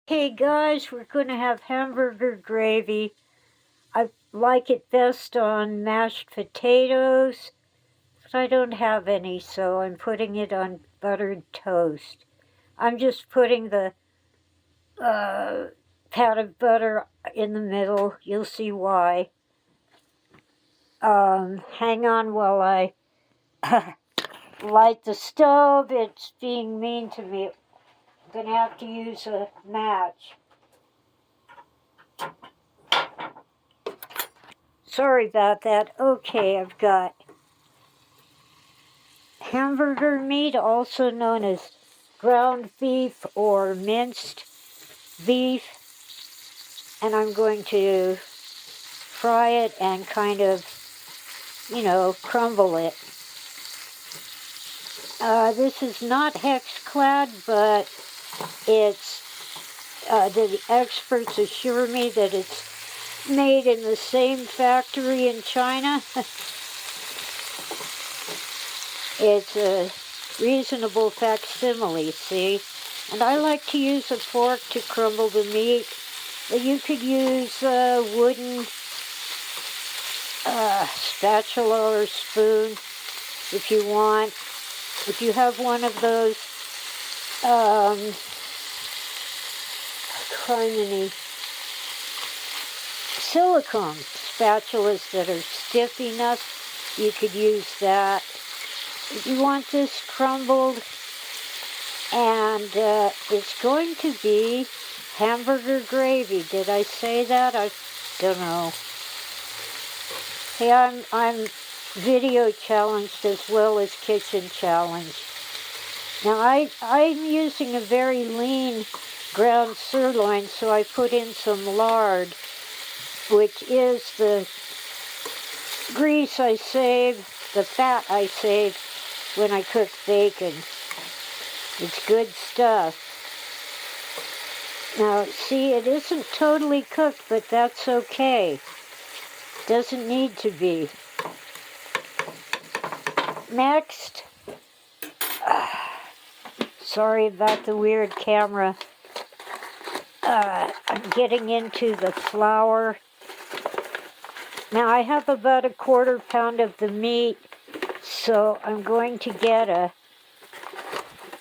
Hey guys, we're going to have hamburger gravy. I like it best on mashed potatoes, but I don't have any, so I'm putting it on buttered toast. I'm just putting the pat of butter in the middle. You'll see why. Hang on while I light the stove. It's being mean to me. I'm going to have to use a match. Sorry about that. Okay, I've got hamburger meat, also known as ground beef or minced beef, and I'm going to fry it and kind of, crumble it. This is not hex-clad, but it's, the experts assure me that it's made in the same factory in China. It's a reasonable facsimile, see? And I like to use a fork to crumble the meat. But you could use a wooden spatula or spoon if you want. If you have one of those silicone spatulas that are stiff enough, you could use that. If you want this crumbled, and it's going to be hamburger gravy. Did I say that? I don't know. Hey, I'm video challenged as well as kitchen challenged. Now I'm using a very lean ground sirloin, so I put in some lard, which is the grease I save, the fat I save when I cook bacon. It's good stuff. Now, see, it isn't totally cooked, but that's okay. Doesn't need to be. Next, sorry about the weird camera. I'm getting into the flour. Now, I have about a 1/4 pound of the meat, so I'm going to get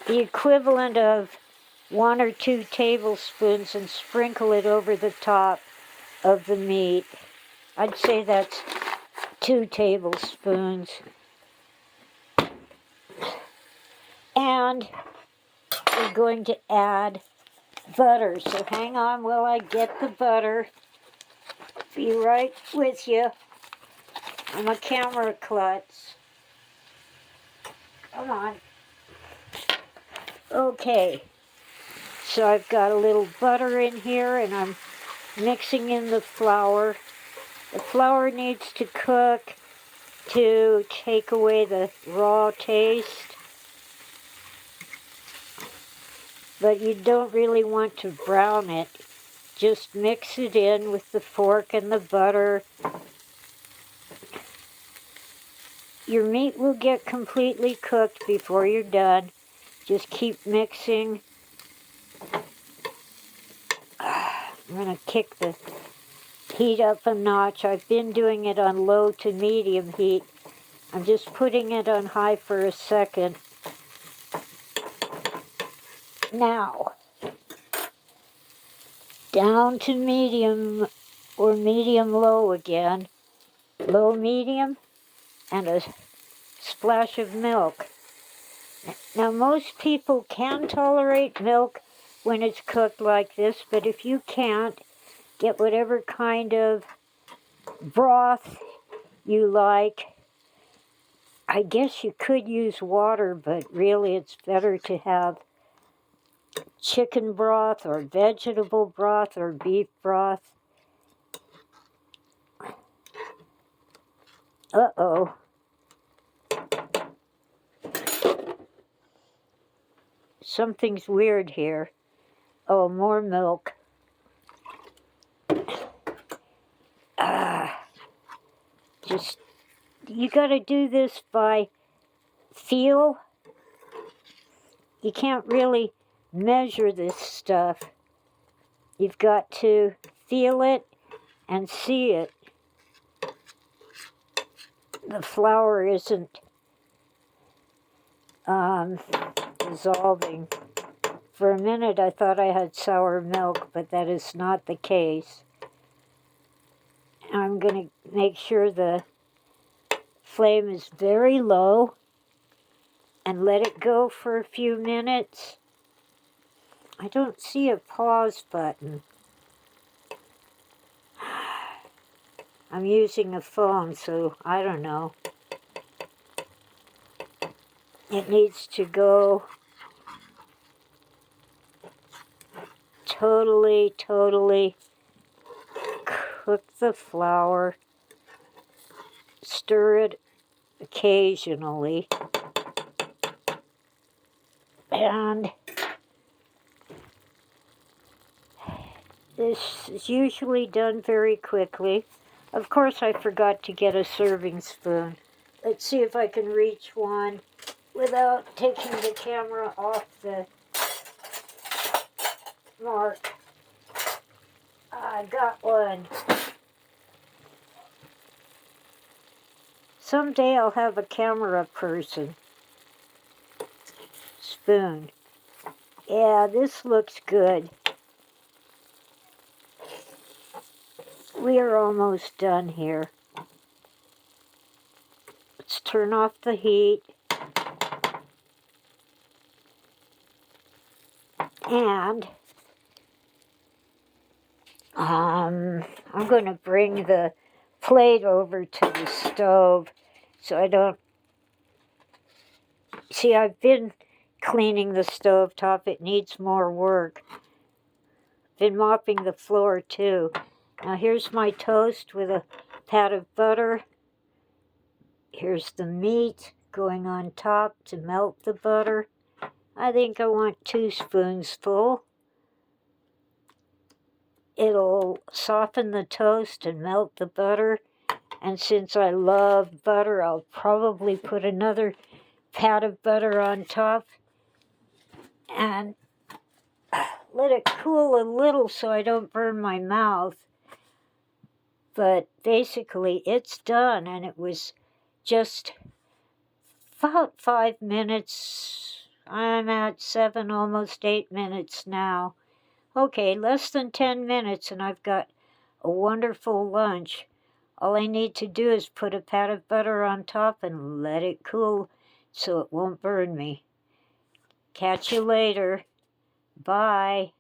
the equivalent of 1 or 2 tablespoons and sprinkle it over the top of the meat. I'd say that's 2 tablespoons. And we're going to add butter. So hang on while I get the butter. Be right with you. I'm a camera klutz. Come on. Okay. So I've got a little butter in here, and I'm mixing in the flour. The flour needs to cook to take away the raw taste. But you don't really want to brown it. Just mix it in with the fork and the butter. Your meat will get completely cooked before you're done. Just keep mixing. I'm going to kick the heat up a notch. I've been doing it on low to medium heat. I'm just putting it on high for a second. Now, down to medium or medium-low again. Low-medium, and a splash of milk. Now, most people can tolerate milk when it's cooked like this, but if you can't, get whatever kind of broth you like. I guess you could use water, but really it's better to have chicken broth or vegetable broth or beef broth. Uh-oh. Something's weird here. Oh, more milk. You gotta do this by feel. You can't really measure this stuff. You've got to feel it and see it. The flour isn't dissolving. For a minute I thought I had sour milk, but that is not the case. I'm going to make sure the flame is very low and let it go for a few minutes. I don't see a pause button. I'm using a phone, so I don't know. It needs to go totally cook the flour. Stir it occasionally. And this is usually done very quickly. Of course, I forgot to get a serving spoon. Let's see if I can reach one without taking the camera off the mark. I got one. Someday I'll have a camera person. Spoon. Yeah, this looks good. We are almost done here. Let's turn off the heat. And I'm going to bring the plate over to the stove so I don't... See, I've been cleaning the stove top. It needs more work. Been mopping the floor too. Now here's my toast with a pat of butter. Here's the meat going on top to melt the butter. I think I want 2 spoonsful. It'll soften the toast and melt the butter. And since I love butter, I'll probably put another pat of butter on top and let it cool a little so I don't burn my mouth. But basically, it's done, and it was just about 5 minutes. I'm at 7, almost 8 minutes now. Okay, less than 10 minutes, and I've got a wonderful lunch. All I need to do is put a pat of butter on top and let it cool so it won't burn me. Catch you later. Bye.